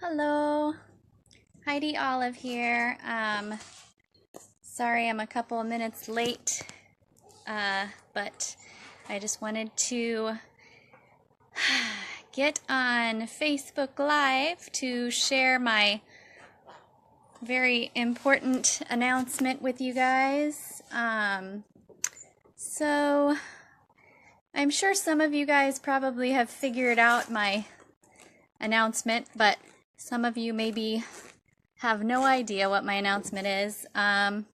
Hello, Heidi Olive here. Sorry I'm a couple of minutes late, but I just wanted to get on Facebook Live to share my very important announcement with you guys. So I'm sure some of you guys probably have figured out my announcement, but some of you maybe have no idea what my announcement is. And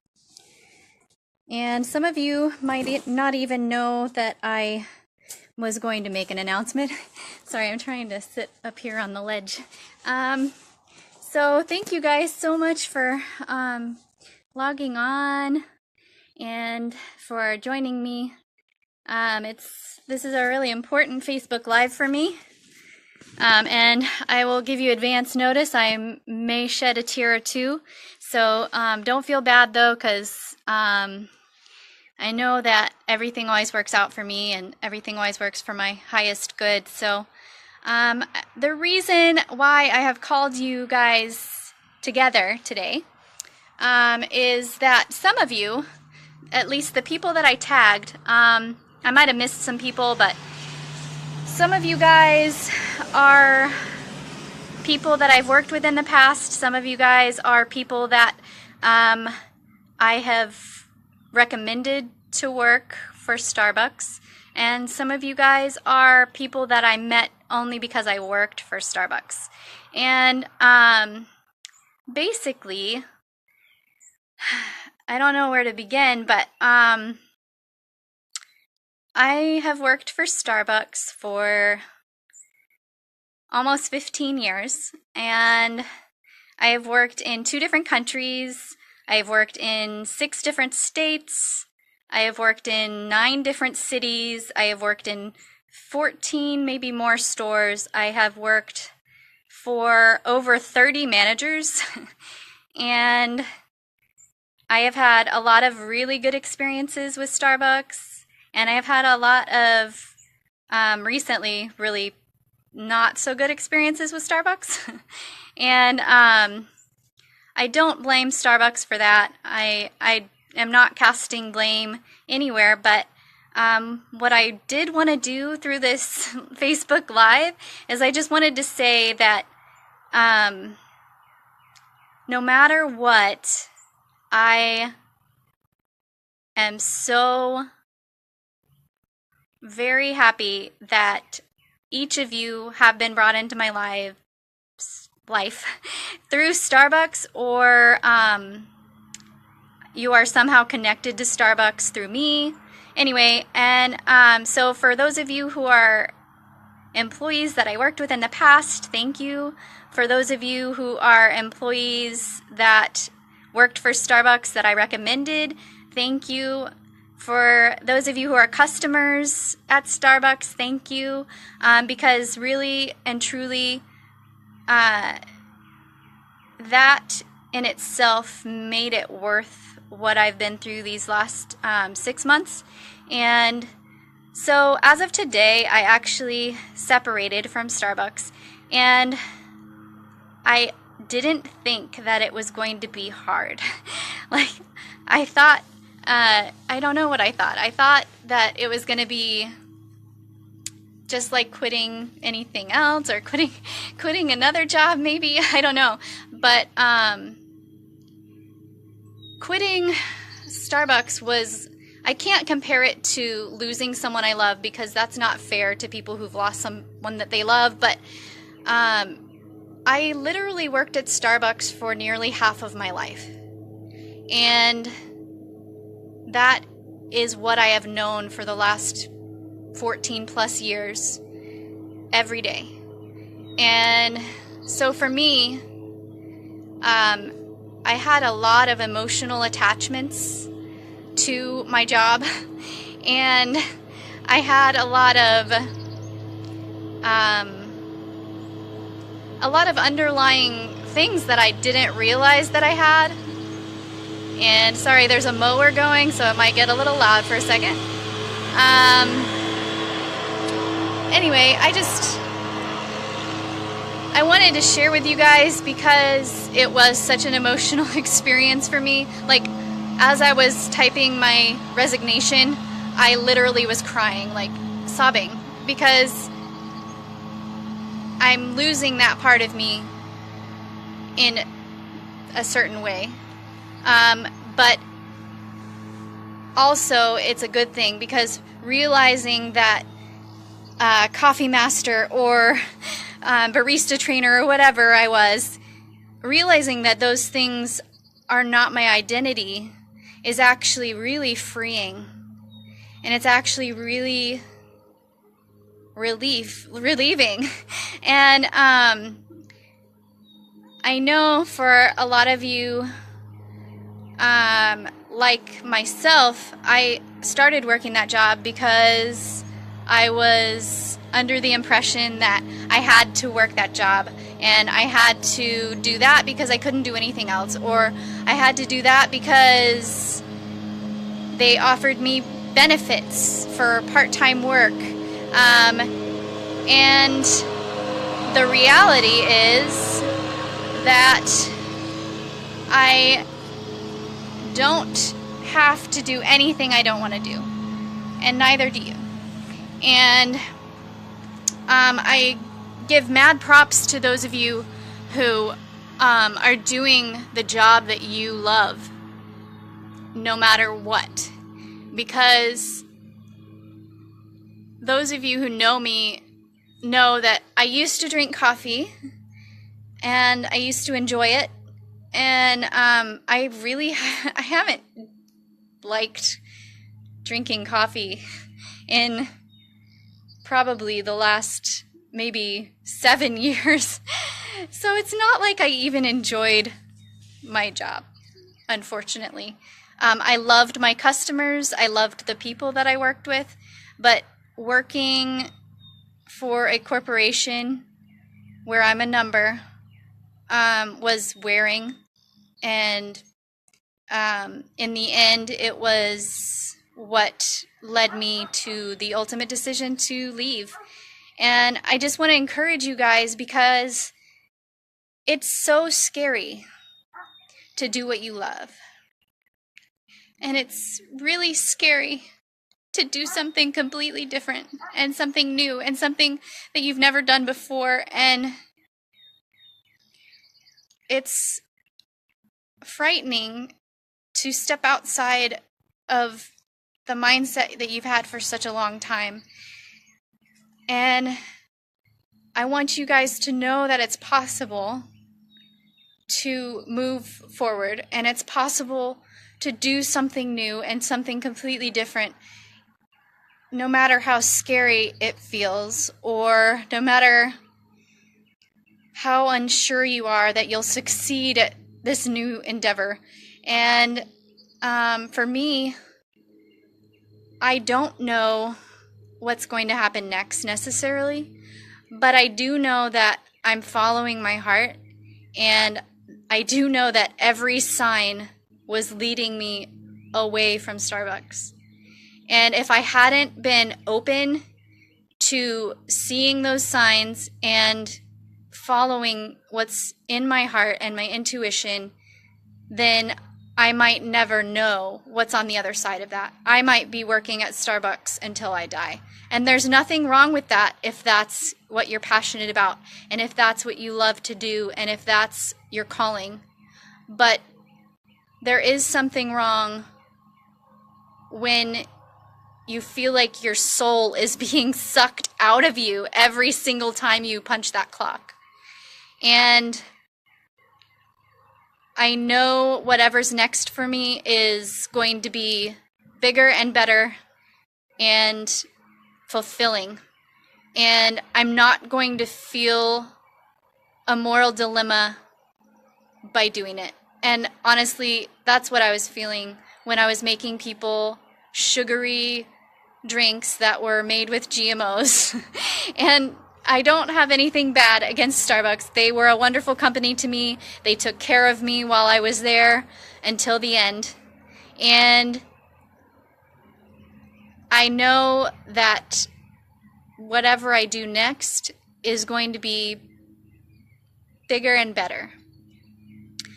some of you might not even know that I was going to make an announcement. Sorry, I'm trying to sit up here on the ledge. So thank you guys so much for logging on and for joining me. This is a really important Facebook Live for me. And I will give you advance notice. I may shed a tear or two. So don't feel bad though, because I know that everything always works out for me and everything always works for my highest good. So the reason why I have called you guys together today is that some of you, at least the people that I tagged, I might have missed some people, but some of you guys are people that I've worked with in the past. Some of you guys are people that I have recommended to work for Starbucks. And some of you guys are people that I met only because I worked for Starbucks. And basically, I don't know where to begin, but I have worked for Starbucks for almost 15 years, and I have worked in 2 different countries. I have worked in 6 different states. I have worked in 9 different cities. I have worked in 14, maybe more stores. I have worked for over 30 managers, and I have had a lot of really good experiences with Starbucks. And I've had a lot of, recently, really not so good experiences with Starbucks. And I don't blame Starbucks for that. I am not casting blame anywhere, but what I did want to do through this Facebook Live is I just wanted to say that no matter what, I am so very happy that each of you have been brought into my life through Starbucks, or you are somehow connected to Starbucks through me. Anyway, and so for those of you who are employees that I worked with in the past, thank you. For those of you who are employees that worked for Starbucks that I recommended, thank you. For those of you who are customers at Starbucks, thank you, because really and truly, that in itself made it worth what I've been through these last 6 months. And so as of today, I actually separated from Starbucks, and I didn't think that it was going to be hard. Like, I thought, I don't know what I thought. I thought that it was going to be just like quitting anything else, or quitting another job maybe. I don't know. But quitting Starbucks was, I can't compare it to losing someone I love, because that's not fair to people who've lost someone that they love. But I literally worked at Starbucks for nearly half of my life. And that is what I have known for the last 14 plus years, every day. And so for me, I had a lot of emotional attachments to my job, and I had a lot of underlying things that I didn't realize that I had. And sorry, there's a mower going, so it might get a little loud for a second. Anyway, I wanted to share with you guys because it was such an emotional experience for me. Like, as I was typing my resignation, I literally was crying, like sobbing, because I'm losing that part of me in a certain way. But also it's a good thing, because realizing that coffee master or barista trainer or whatever I was, realizing that those things are not my identity is actually really freeing. And it's actually really relieving. And I know for a lot of you, like myself, I started working that job because I was under the impression that I had to work that job, and I had to do that because I couldn't do anything else, or I had to do that because they offered me benefits for part-time work. And the reality is that I don't have to do anything I don't want to do, and neither do you. And I give mad props to those of you who are doing the job that you love, no matter what. Because those of you who know me know that I used to drink coffee, and I used to enjoy it, and I haven't liked drinking coffee in probably the last maybe 7 years. So it's not like I even enjoyed my job, unfortunately. I loved my customers, I loved the people that I worked with, but working for a corporation where I'm a number was wearing, and in the end it was what led me to the ultimate decision to leave. And I just want to encourage you guys, because it's so scary to do what you love. And it's really scary to do something completely different and something new and something that you've never done before. And it's frightening to step outside of the mindset that you've had for such a long time. And I want you guys to know that it's possible to move forward, and it's possible to do something new and something completely different, no matter how scary it feels, or no matter how unsure you are that you'll succeed at this new endeavor. And for me, I don't know what's going to happen next necessarily, but I do know that I'm following my heart, and I do know that every sign was leading me away from Starbucks. And if I hadn't been open to seeing those signs and following what's in my heart and my intuition, then I might never know what's on the other side of that. I might be working at Starbucks until I die. And there's nothing wrong with that if that's what you're passionate about, and if that's what you love to do, and if that's your calling. But there is something wrong when you feel like your soul is being sucked out of you every single time you punch that clock. And I know whatever's next for me is going to be bigger and better and fulfilling. And I'm not going to feel a moral dilemma by doing it. And honestly, that's what I was feeling when I was making people sugary drinks that were made with GMOs. And I don't have anything bad against Starbucks. They were a wonderful company to me. They took care of me while I was there until the end. And I know that whatever I do next is going to be bigger and better.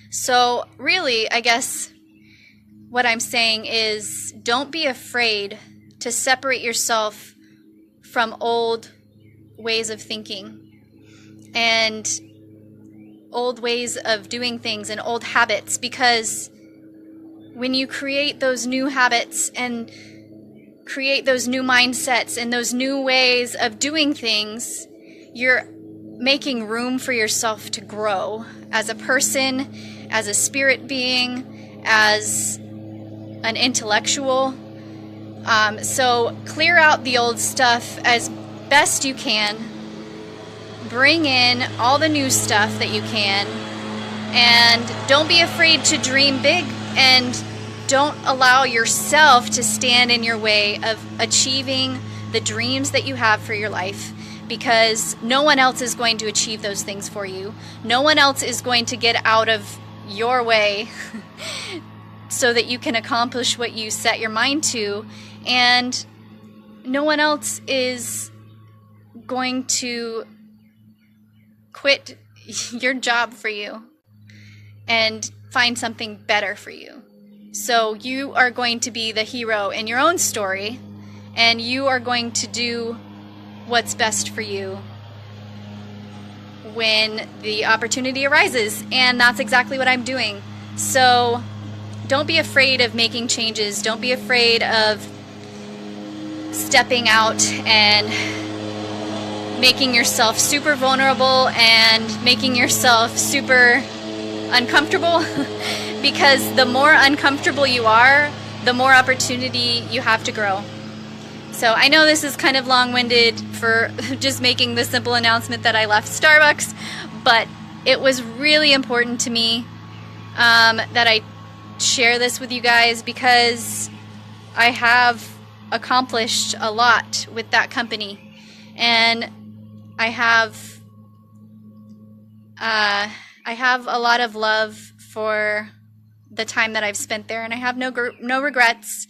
So really, I guess what I'm saying is, don't be afraid to separate yourself from old ways of thinking and old ways of doing things and old habits, because when you create those new habits and create those new mindsets and those new ways of doing things, you're making room for yourself to grow as a person, as a spirit being, as an intellectual. So clear out the old stuff as best you can. Bring in all the new stuff that you can. And don't be afraid to dream big, and don't allow yourself to stand in your way of achieving the dreams that you have for your life, because no one else is going to achieve those things for you. No one else is going to get out of your way so that you can accomplish what you set your mind to, and no one else is going to quit your job for you and find something better for you. So you are going to be the hero in your own story, and you are going to do what's best for you when the opportunity arises, and that's exactly what I'm doing. So don't be afraid of making changes. Don't be afraid of stepping out and making yourself super vulnerable and making yourself super uncomfortable because the more uncomfortable you are, the more opportunity you have to grow. So I know this is kind of long-winded for just making the simple announcement that I left Starbucks, but it was really important to me that I share this with you guys, because I have accomplished a lot with that company, and I have a lot of love for the time that I've spent there, and I have no regrets.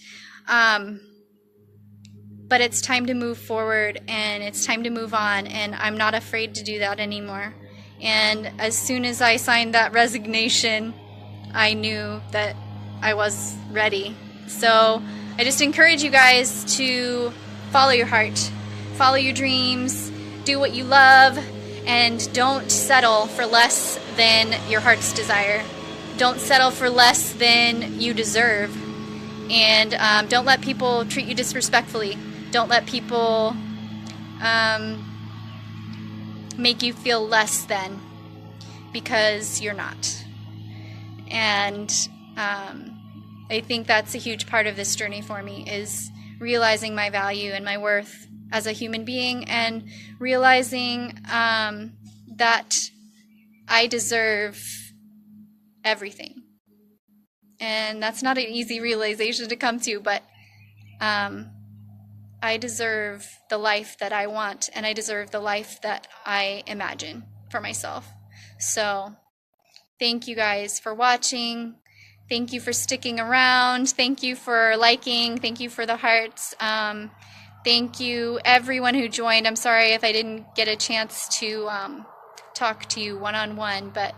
But it's time to move forward, and it's time to move on, and I'm not afraid to do that anymore. And as soon as I signed that resignation, I knew that I was ready. So I just encourage you guys to follow your heart, follow your dreams, do what you love, and don't settle for less than your heart's desire. Don't settle for less than you deserve. And don't let people treat you disrespectfully. Don't let people make you feel less than, because you're not. And I think that's a huge part of this journey for me, is realizing my value and my worth as a human being, and realizing that I deserve everything. And that's not an easy realization to come to, but I deserve the life that I want, and I deserve the life that I imagine for myself. So thank you guys for watching. Thank you for sticking around. Thank you for liking. Thank you for the hearts. Thank you everyone who joined. I'm sorry if I didn't get a chance to talk to you one-on-one, but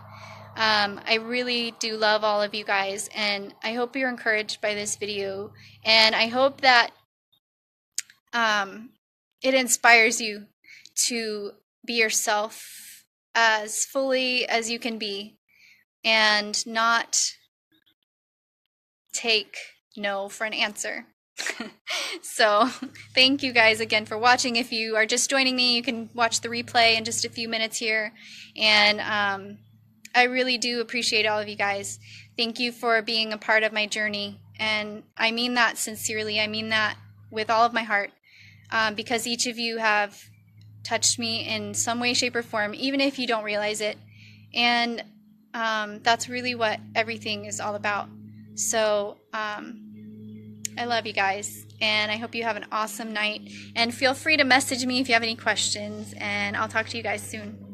I really do love all of you guys, and I hope you're encouraged by this video, and I hope that it inspires you to be yourself as fully as you can be, and not take no for an answer. So thank you guys again for watching. If you are just joining me, you can watch the replay in just a few minutes here, and I really do appreciate all of you guys. Thank you for being a part of my journey, and I mean that sincerely. I mean that with all of my heart, because each of you have touched me in some way, shape, or form, even if you don't realize it. And that's really what everything is all about. So I love you guys, and I hope you have an awesome night. And feel free to message me if you have any questions, and I'll talk to you guys soon.